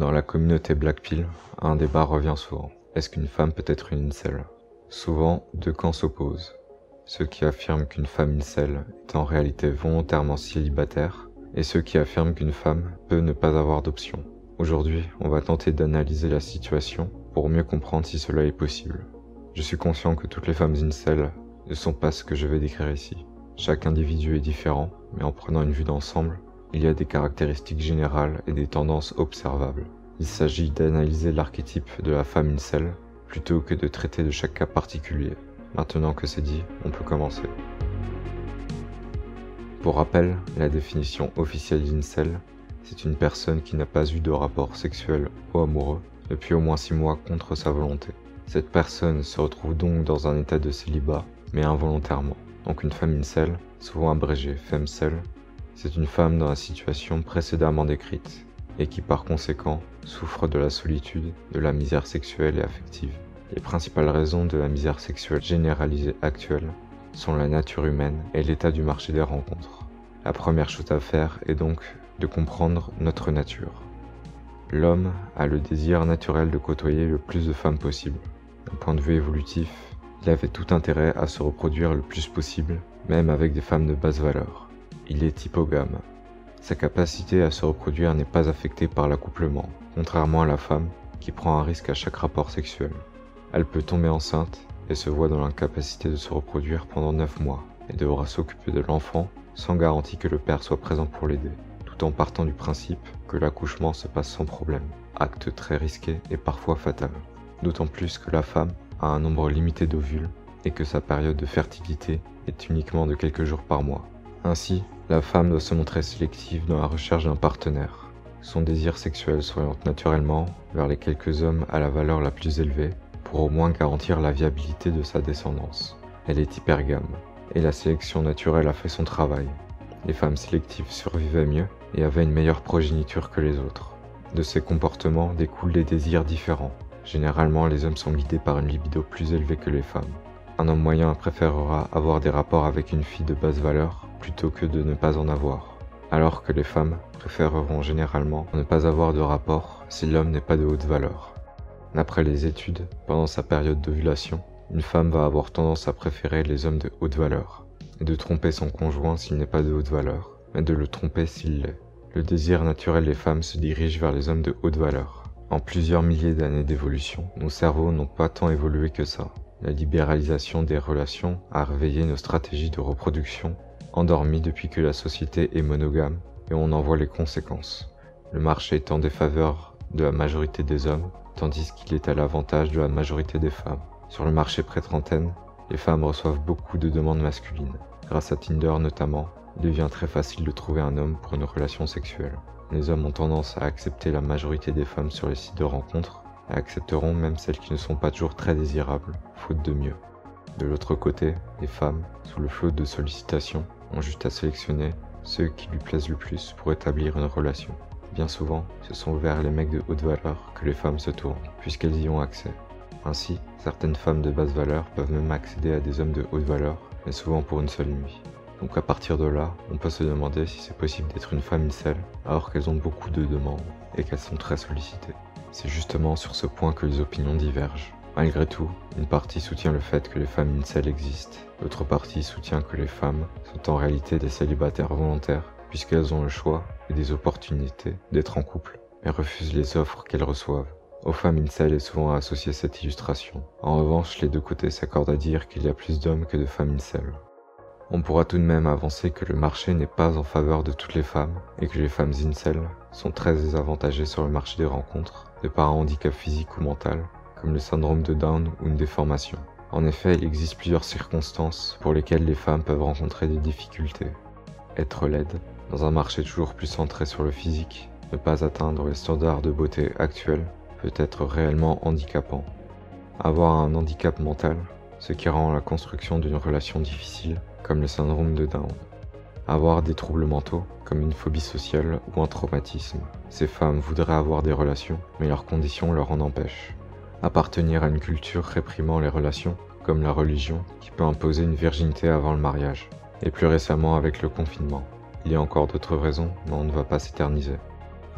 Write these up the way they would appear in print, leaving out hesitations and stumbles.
Dans la communauté Black Pill, un débat revient souvent. Est-ce qu'une femme peut être une incel? Souvent, deux camps s'opposent. Ceux qui affirment qu'une femme incel est en réalité volontairement célibataire, et ceux qui affirment qu'une femme peut ne pas avoir d'option. Aujourd'hui, on va tenter d'analyser la situation pour mieux comprendre si cela est possible. Je suis conscient que toutes les femmes incel ne sont pas ce que je vais décrire ici. Chaque individu est différent, mais en prenant une vue d'ensemble, il y a des caractéristiques générales et des tendances observables. Il s'agit d'analyser l'archétype de la femme incel plutôt que de traiter de chaque cas particulier. Maintenant que c'est dit, on peut commencer. Pour rappel, la définition officielle d'incel, c'est une personne qui n'a pas eu de rapport sexuel ou amoureux depuis au moins 6 mois contre sa volonté. Cette personne se retrouve donc dans un état de célibat, mais involontairement. Donc une femme incel, souvent abrégée femcel, c'est une femme dans la situation précédemment décrite, et qui par conséquent souffre de la solitude, de la misère sexuelle et affective. Les principales raisons de la misère sexuelle généralisée actuelle sont la nature humaine et l'état du marché des rencontres. La première chose à faire est donc de comprendre notre nature. L'homme a le désir naturel de côtoyer le plus de femmes possible. D'un point de vue évolutif, il avait tout intérêt à se reproduire le plus possible, même avec des femmes de basse valeur. Il est hypogame. Sa capacité à se reproduire n'est pas affectée par l'accouplement, contrairement à la femme qui prend un risque à chaque rapport sexuel. Elle peut tomber enceinte et se voit dans l'incapacité de se reproduire pendant 9 mois et devra s'occuper de l'enfant sans garantie que le père soit présent pour l'aider, tout en partant du principe que l'accouchement se passe sans problème. Acte très risqué et parfois fatal. D'autant plus que la femme a un nombre limité d'ovules et que sa période de fertilité est uniquement de quelques jours par mois. Ainsi, la femme doit se montrer sélective dans la recherche d'un partenaire, son désir sexuel s'oriente naturellement vers les quelques hommes à la valeur la plus élevée pour au moins garantir la viabilité de sa descendance. Elle est hypergame, et la sélection naturelle a fait son travail. Les femmes sélectives survivaient mieux et avaient une meilleure progéniture que les autres. De ces comportements découlent des désirs différents. Généralement, les hommes sont guidés par une libido plus élevée que les femmes. Un homme moyen préférera avoir des rapports avec une fille de basse valeur plutôt que de ne pas en avoir, alors que les femmes préféreront généralement ne pas avoir de rapport si l'homme n'est pas de haute valeur. D'après les études, pendant sa période d'ovulation, une femme va avoir tendance à préférer les hommes de haute valeur, et de tromper son conjoint s'il n'est pas de haute valeur, mais de le tromper s'il l'est. Le désir naturel des femmes se dirige vers les hommes de haute valeur. En plusieurs milliers d'années d'évolution, nos cerveaux n'ont pas tant évolué que ça. La libéralisation des relations a réveillé nos stratégies de reproduction, endormies depuis que la société est monogame, et on en voit les conséquences. Le marché est en défaveur de la majorité des hommes, tandis qu'il est à l'avantage de la majorité des femmes. Sur le marché pré-trentaine, les femmes reçoivent beaucoup de demandes masculines. Grâce à Tinder notamment, il devient très facile de trouver un homme pour une relation sexuelle. Les hommes ont tendance à accepter la majorité des femmes sur les sites de rencontres, et accepteront même celles qui ne sont pas toujours très désirables, faute de mieux. De l'autre côté, les femmes, sous le flot de sollicitations, ont juste à sélectionner ceux qui lui plaisent le plus pour établir une relation. Bien souvent, ce sont vers les mecs de haute valeur que les femmes se tournent, puisqu'elles y ont accès. Ainsi, certaines femmes de basse valeur peuvent même accéder à des hommes de haute valeur, mais souvent pour une seule nuit. Donc à partir de là, on peut se demander si c'est possible d'être une femme incel alors qu'elles ont beaucoup de demandes et qu'elles sont très sollicitées. C'est justement sur ce point que les opinions divergent. Malgré tout, une partie soutient le fait que les femmes incel existent, l'autre partie soutient que les femmes sont en réalité des célibataires volontaires puisqu'elles ont le choix et des opportunités d'être en couple, mais refusent les offres qu'elles reçoivent. Aux femmes incel est souvent associée cette illustration. En revanche, les deux côtés s'accordent à dire qu'il y a plus d'hommes que de femmes incel. On pourra tout de même avancer que le marché n'est pas en faveur de toutes les femmes et que les femmes incel sont très désavantagées sur le marché des rencontres de par un handicap physique ou mental, comme le syndrome de Down ou une déformation. En effet, il existe plusieurs circonstances pour lesquelles les femmes peuvent rencontrer des difficultés. Être laide, dans un marché toujours plus centré sur le physique, ne pas atteindre les standards de beauté actuels peut être réellement handicapant. Avoir un handicap mental, ce qui rend la construction d'une relation difficile, comme le syndrome de Down. Avoir des troubles mentaux, comme une phobie sociale ou un traumatisme. Ces femmes voudraient avoir des relations, mais leurs conditions leur en empêchent. Appartenir à une culture réprimant les relations, comme la religion, qui peut imposer une virginité avant le mariage. Et plus récemment avec le confinement. Il y a encore d'autres raisons, mais on ne va pas s'éterniser.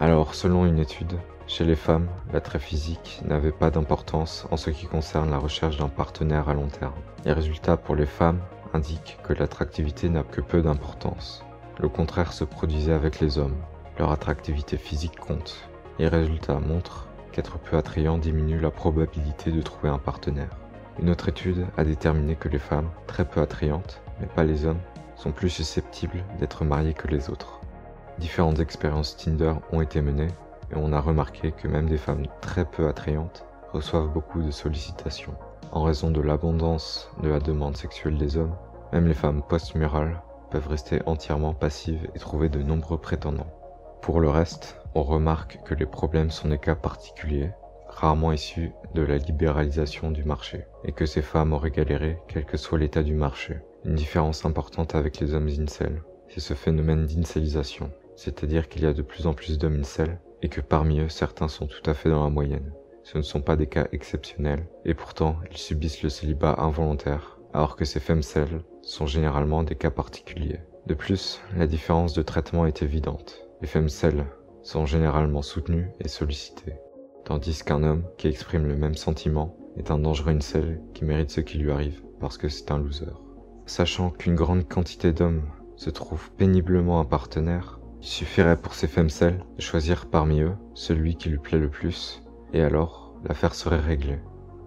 Alors, selon une étude, Chez les femmes, l'attrait physique n'avait pas d'importance en ce qui concerne la recherche d'un partenaire à long terme. Les résultats pour les femmes indiquent que l'attractivité n'a que peu d'importance. Le contraire se produisait avec les hommes. Leur attractivité physique compte. Les résultats montrent qu'être peu attrayant diminue la probabilité de trouver un partenaire. Une autre étude a déterminé que les femmes, très peu attrayantes, mais pas les hommes, sont plus susceptibles d'être mariées que les autres. Différentes expériences Tinder ont été menées et on a remarqué que même des femmes très peu attrayantes reçoivent beaucoup de sollicitations. En raison de l'abondance de la demande sexuelle des hommes, même les femmes post-murales peuvent rester entièrement passives et trouver de nombreux prétendants. Pour le reste, on remarque que les problèmes sont des cas particuliers, rarement issus de la libéralisation du marché, et que ces femmes auraient galéré quel que soit l'état du marché. Une différence importante avec les hommes incels, c'est ce phénomène d'incelisation, c'est-à-dire qu'il y a de plus en plus d'hommes incels, et que parmi eux certains sont tout à fait dans la moyenne. Ce ne sont pas des cas exceptionnels, et pourtant ils subissent le célibat involontaire, alors que ces femcels sont généralement des cas particuliers. De plus, la différence de traitement est évidente. Les femcels sont généralement soutenus et sollicités, tandis qu'un homme qui exprime le même sentiment est un dangereux incel qui mérite ce qui lui arrive parce que c'est un loser. Sachant qu'une grande quantité d'hommes se trouvent péniblement un partenaire, il suffirait pour ces femcels de choisir parmi eux celui qui lui plaît le plus, et alors l'affaire serait réglée.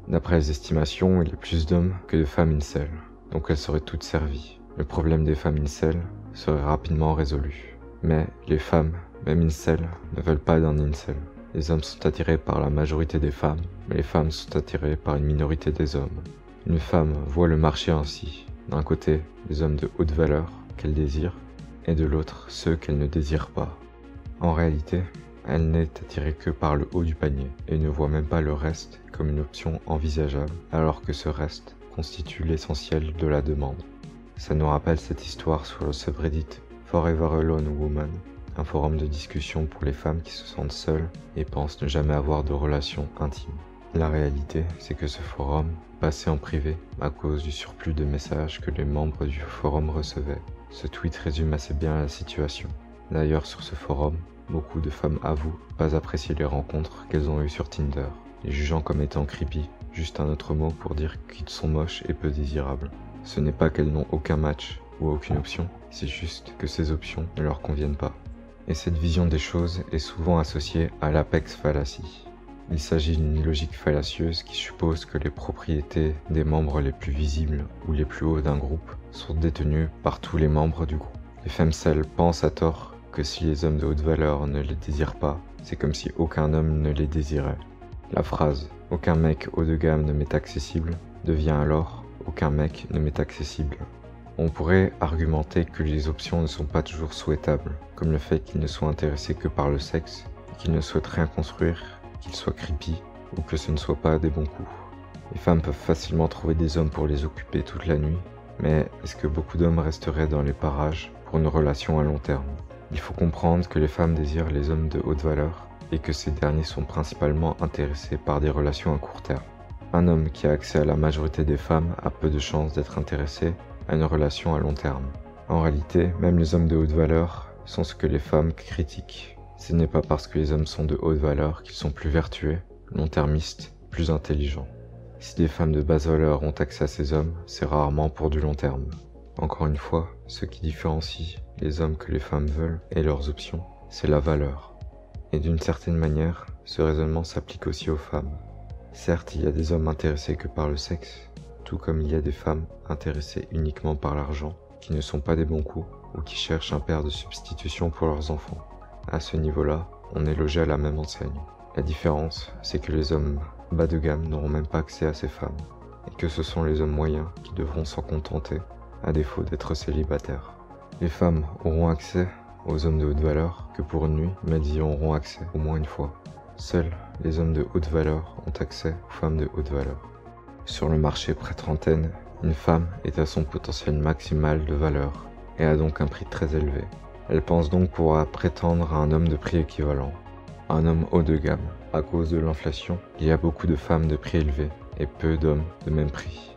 D'après les estimations, il y a plus d'hommes que de femmes incels, donc elles seraient toutes servies. Le problème des femmes incels serait rapidement résolu. Mais les femmes, même incels, ne veulent pas d'un incel. Les hommes sont attirés par la majorité des femmes, mais les femmes sont attirées par une minorité des hommes. Une femme voit le marché ainsi. D'un côté, les hommes de haute valeur qu'elle désire, et de l'autre, ceux qu'elle ne désire pas. En réalité, elle n'est attirée que par le haut du panier, et ne voit même pas le reste comme une option envisageable, alors que ce reste constitue l'essentiel de la demande. Ça nous rappelle cette histoire sur le subreddit Forever Alone Woman, un forum de discussion pour les femmes qui se sentent seules et pensent ne jamais avoir de relations intimes. La réalité, c'est que ce forum passait en privé à cause du surplus de messages que les membres du forum recevaient. Ce tweet résume assez bien la situation. D'ailleurs, sur ce forum, beaucoup de femmes avouent pas apprécier les rencontres qu'elles ont eues sur Tinder, les jugeant comme étant creepy, juste un autre mot pour dire qu'ils sont moches et peu désirables. Ce n'est pas qu'elles n'ont aucun match ou aucune option, c'est juste que ces options ne leur conviennent pas. Et cette vision des choses est souvent associée à l'apex fallacy. Il s'agit d'une logique fallacieuse qui suppose que les propriétés des membres les plus visibles ou les plus hauts d'un groupe sont détenues par tous les membres du groupe. Les femcels pensent à tort que si les hommes de haute valeur ne les désirent pas, c'est comme si aucun homme ne les désirait. La phrase « aucun mec haut de gamme ne m'est accessible » devient alors « aucun mec ne m'est accessible ». On pourrait argumenter que les options ne sont pas toujours souhaitables, comme le fait qu'ils ne soient intéressés que par le sexe, qu'ils ne souhaitent rien construire, qu'ils soient creepy, ou que ce ne soit pas des bons coups. Les femmes peuvent facilement trouver des hommes pour les occuper toute la nuit, mais est-ce que beaucoup d'hommes resteraient dans les parages pour une relation à long terme? Il faut comprendre que les femmes désirent les hommes de haute valeur, et que ces derniers sont principalement intéressés par des relations à court terme. Un homme qui a accès à la majorité des femmes a peu de chances d'être intéressé à une relation à long terme. En réalité, même les hommes de haute valeur sont ce que les femmes critiquent. Ce n'est pas parce que les hommes sont de haute valeur qu'ils sont plus vertueux, long-termistes, plus intelligents. Si des femmes de basse valeur ont accès à ces hommes, c'est rarement pour du long terme. Encore une fois, ce qui différencie les hommes que les femmes veulent et leurs options, c'est la valeur. Et d'une certaine manière, ce raisonnement s'applique aussi aux femmes. Certes, il y a des hommes intéressés que par le sexe, tout comme il y a des femmes intéressées uniquement par l'argent, qui ne sont pas des bons coups ou qui cherchent un père de substitution pour leurs enfants. À ce niveau-là, on est logé à la même enseigne. La différence, c'est que les hommes bas de gamme n'auront même pas accès à ces femmes, et que ce sont les hommes moyens qui devront s'en contenter, à défaut d'être célibataires. Les femmes auront accès aux hommes de haute valeur que pour une nuit, mais elles y auront accès au moins une fois. Seuls les hommes de haute valeur ont accès aux femmes de haute valeur. Sur le marché pré-trentaine, une femme est à son potentiel maximal de valeur et a donc un prix très élevé. Elle pense donc pouvoir prétendre à un homme de prix équivalent, un homme haut de gamme. À cause de l'inflation, il y a beaucoup de femmes de prix élevé et peu d'hommes de même prix.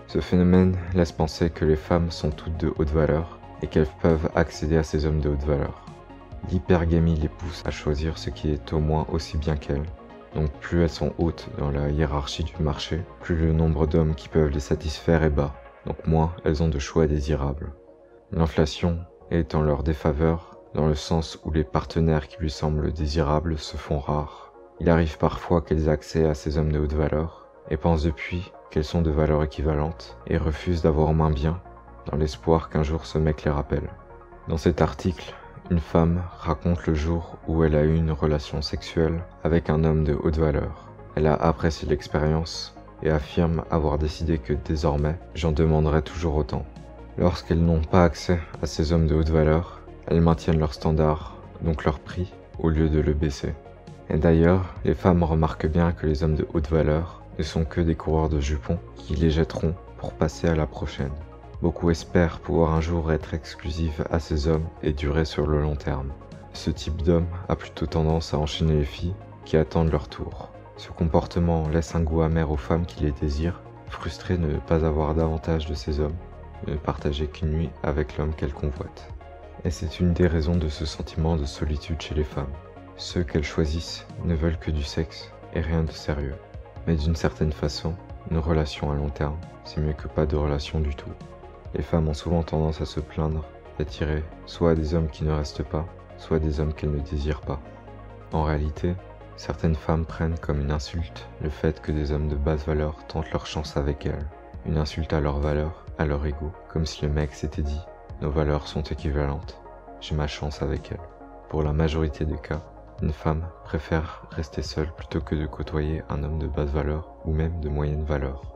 Ce phénomène laisse penser que les femmes sont toutes de haute valeur et qu'elles peuvent accéder à ces hommes de haute valeur. L'hypergamie les pousse à choisir ce qui est au moins aussi bien qu'elles. Donc plus elles sont hautes dans la hiérarchie du marché, plus le nombre d'hommes qui peuvent les satisfaire est bas, donc moins elles ont de choix désirables. L'inflation est en leur défaveur, dans le sens où les partenaires qui lui semblent désirables se font rares. Il arrive parfois qu'elles aient accès à ces hommes de haute valeur, et pensent depuis qu'elles sont de valeur équivalente, et refusent d'avoir moins bien, dans l'espoir qu'un jour ce mec les rappelle. Dans cet article, une femme raconte le jour où elle a eu une relation sexuelle avec un homme de haute valeur. Elle a apprécié l'expérience et affirme avoir décidé que désormais, j'en demanderai toujours autant. Lorsqu'elles n'ont pas accès à ces hommes de haute valeur, elles maintiennent leur standard, donc leur prix, au lieu de le baisser. Et d'ailleurs, les femmes remarquent bien que les hommes de haute valeur ne sont que des coureurs de jupons qui les jetteront pour passer à la prochaine. Beaucoup espèrent pouvoir un jour être exclusifs à ces hommes et durer sur le long terme. Ce type d'homme a plutôt tendance à enchaîner les filles qui attendent leur tour. Ce comportement laisse un goût amer aux femmes qui les désirent, frustrées de ne pas avoir davantage de ces hommes, de ne partager qu'une nuit avec l'homme qu'elles convoitent. Et c'est une des raisons de ce sentiment de solitude chez les femmes. Ceux qu'elles choisissent ne veulent que du sexe et rien de sérieux. Mais d'une certaine façon, une relation à long terme, c'est mieux que pas de relation du tout. Les femmes ont souvent tendance à se plaindre d'attirer soit à des hommes qui ne restent pas, soit à des hommes qu'elles ne désirent pas. En réalité, certaines femmes prennent comme une insulte le fait que des hommes de basse valeur tentent leur chance avec elles. Une insulte à leur valeur, à leur ego, comme si le mec s'était dit « nos valeurs sont équivalentes, j'ai ma chance avec elle ». Pour la majorité des cas, une femme préfère rester seule plutôt que de côtoyer un homme de basse valeur ou même de moyenne valeur.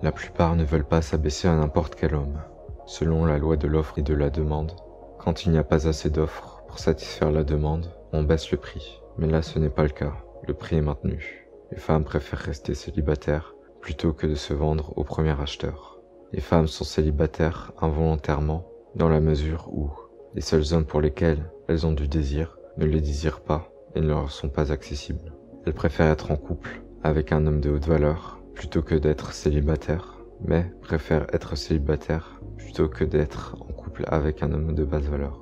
La plupart ne veulent pas s'abaisser à n'importe quel homme. Selon la loi de l'offre et de la demande, quand il n'y a pas assez d'offres pour satisfaire la demande, on baisse le prix. Mais là ce n'est pas le cas, le prix est maintenu. Les femmes préfèrent rester célibataires plutôt que de se vendre au premier acheteur. Les femmes sont célibataires involontairement dans la mesure où les seuls hommes pour lesquels elles ont du désir ne les désirent pas et ne leur sont pas accessibles. Elles préfèrent être en couple avec un homme de haute valeur plutôt que d'être célibataires, mais préfèrent être célibataires plutôt que d'être en couple avec un homme de basse valeur.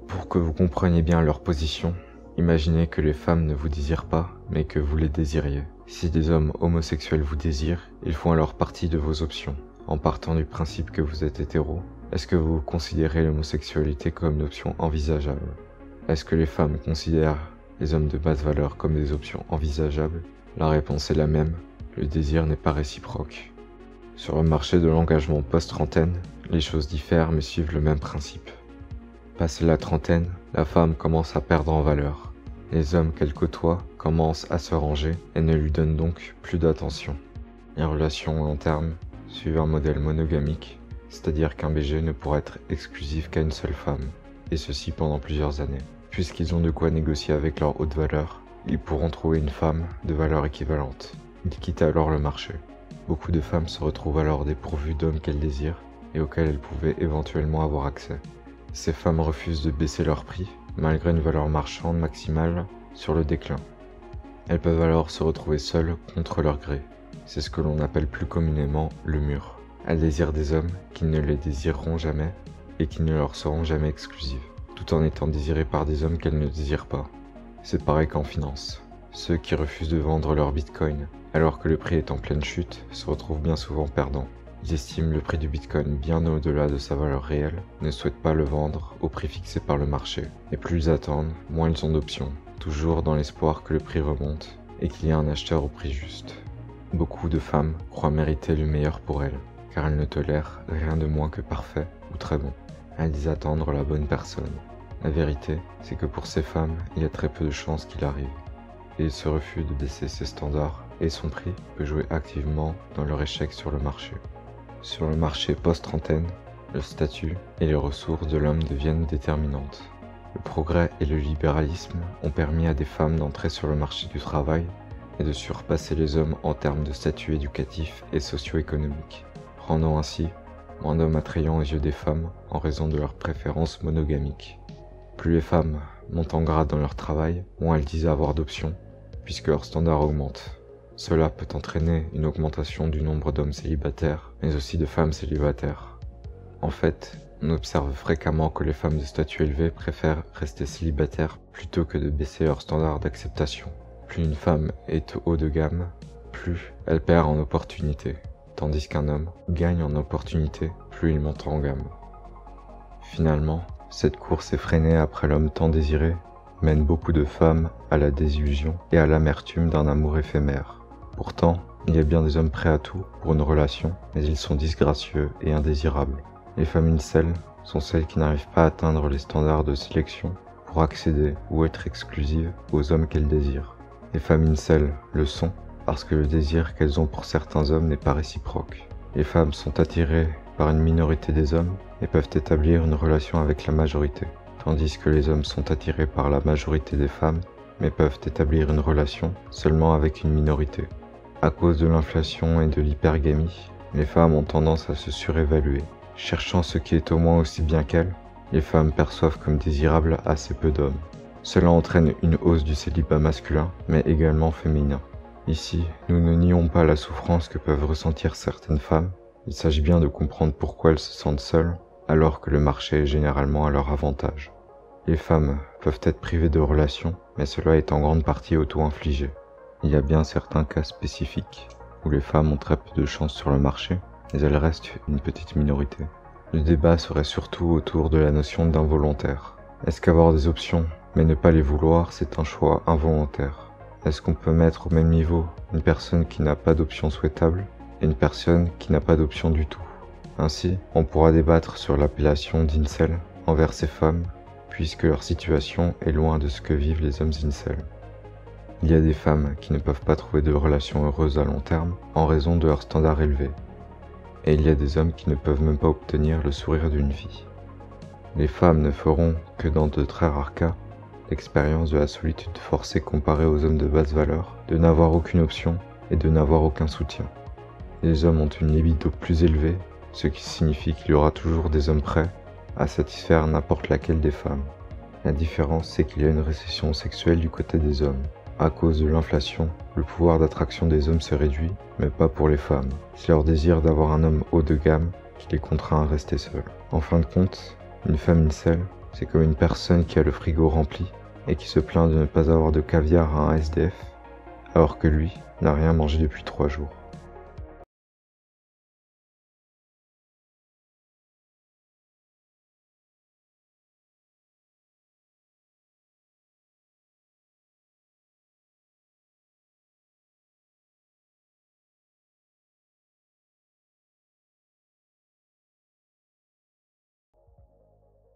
Pour que vous compreniez bien leur position, imaginez que les femmes ne vous désirent pas, mais que vous les désiriez. Si des hommes homosexuels vous désirent, ils font alors partie de vos options. En partant du principe que vous êtes hétéro, est-ce que vous considérez l'homosexualité comme une option envisageable? Est-ce que les femmes considèrent les hommes de basse valeur comme des options envisageables? La réponse est la même, le désir n'est pas réciproque. Sur le marché de l'engagement post-trentaine, les choses diffèrent mais suivent le même principe. Passé la trentaine, la femme commence à perdre en valeur. Les hommes qu'elle côtoie commencent à se ranger et ne lui donnent donc plus d'attention. Les relations long terme suivent un modèle monogamique, c'est-à-dire qu'un BG ne pourra être exclusif qu'à une seule femme, et ceci pendant plusieurs années. Puisqu'ils ont de quoi négocier avec leur haute valeur, ils pourront trouver une femme de valeur équivalente. Ils quittent alors le marché. Beaucoup de femmes se retrouvent alors dépourvues d'hommes qu'elles désirent et auxquels elles pouvaient éventuellement avoir accès. Ces femmes refusent de baisser leur prix, malgré une valeur marchande maximale sur le déclin. Elles peuvent alors se retrouver seules contre leur gré. C'est ce que l'on appelle plus communément le mur. Elles désirent des hommes qui ne les désireront jamais et qui ne leur seront jamais exclusifs, tout en étant désirées par des hommes qu'elles ne désirent pas. C'est pareil qu'en finance. Ceux qui refusent de vendre leur bitcoin alors que le prix est en pleine chute se retrouvent bien souvent perdants. Ils estiment le prix du bitcoin bien au-delà de sa valeur réelle, ne souhaitent pas le vendre au prix fixé par le marché. Et plus ils attendent, moins ils ont d'options, toujours dans l'espoir que le prix remonte et qu'il y ait un acheteur au prix juste. Beaucoup de femmes croient mériter le meilleur pour elles, car elles ne tolèrent rien de moins que parfait ou très bon. Elles disent attendre la bonne personne. La vérité, c'est que pour ces femmes, il y a très peu de chances qu'il arrive. Et ce refus de baisser ses standards et son prix peut jouer activement dans leur échec sur le marché. Sur le marché post-trentaine, le statut et les ressources de l'homme deviennent déterminantes. Le progrès et le libéralisme ont permis à des femmes d'entrer sur le marché du travail et de surpasser les hommes en termes de statut éducatif et socio-économique, rendant ainsi moins d'hommes attrayants aux yeux des femmes en raison de leurs préférences monogamiques. Plus les femmes montent en grade dans leur travail, moins elles disent avoir d'options, puisque leurs standards augmentent. Cela peut entraîner une augmentation du nombre d'hommes célibataires, mais aussi de femmes célibataires. En fait, on observe fréquemment que les femmes de statut élevé préfèrent rester célibataires plutôt que de baisser leur standard d'acceptation. Plus une femme est haut de gamme, plus elle perd en opportunité, tandis qu'un homme gagne en opportunité plus il monte en gamme. Finalement, cette course effrénée après l'homme tant désiré mène beaucoup de femmes à la désillusion et à l'amertume d'un amour éphémère. Pourtant, il y a bien des hommes prêts à tout pour une relation, mais ils sont disgracieux et indésirables. Les femmes incels sont celles qui n'arrivent pas à atteindre les standards de sélection pour accéder ou être exclusives aux hommes qu'elles désirent. Les femmes incels le sont parce que le désir qu'elles ont pour certains hommes n'est pas réciproque. Les femmes sont attirées par une minorité des hommes et peuvent établir une relation avec la majorité, tandis que les hommes sont attirés par la majorité des femmes mais peuvent établir une relation seulement avec une minorité. À cause de l'inflation et de l'hypergamie, les femmes ont tendance à se surévaluer. Cherchant ce qui est au moins aussi bien qu'elles, les femmes perçoivent comme désirables assez peu d'hommes. Cela entraîne une hausse du célibat masculin, mais également féminin. Ici, nous ne nions pas la souffrance que peuvent ressentir certaines femmes. Il s'agit bien de comprendre pourquoi elles se sentent seules, alors que le marché est généralement à leur avantage. Les femmes peuvent être privées de relations, mais cela est en grande partie auto-infligé. Il y a bien certains cas spécifiques où les femmes ont très peu de chance sur le marché, mais elles restent une petite minorité. Le débat serait surtout autour de la notion d'involontaire. Est-ce qu'avoir des options, mais ne pas les vouloir, c'est un choix involontaire? Est-ce qu'on peut mettre au même niveau une personne qui n'a pas d'option souhaitable et une personne qui n'a pas d'option du tout? Ainsi, on pourra débattre sur l'appellation d'incel envers ces femmes, puisque leur situation est loin de ce que vivent les hommes incels. Il y a des femmes qui ne peuvent pas trouver de relations heureuses à long terme en raison de leurs standards élevés. Et il y a des hommes qui ne peuvent même pas obtenir le sourire d'une fille. Les femmes ne feront que dans de très rares cas l'expérience de la solitude forcée comparée aux hommes de basse valeur, de n'avoir aucune option et de n'avoir aucun soutien. Les hommes ont une libido plus élevée, ce qui signifie qu'il y aura toujours des hommes prêts à satisfaire n'importe laquelle des femmes. La différence, c'est qu'il y a une récession sexuelle du côté des hommes. À cause de l'inflation, le pouvoir d'attraction des hommes se réduit, mais pas pour les femmes. C'est leur désir d'avoir un homme haut de gamme qui les contraint à rester seuls. En fin de compte, une femme incel, c'est comme une personne qui a le frigo rempli et qui se plaint de ne pas avoir de caviar à un SDF, alors que lui n'a rien mangé depuis 3 jours.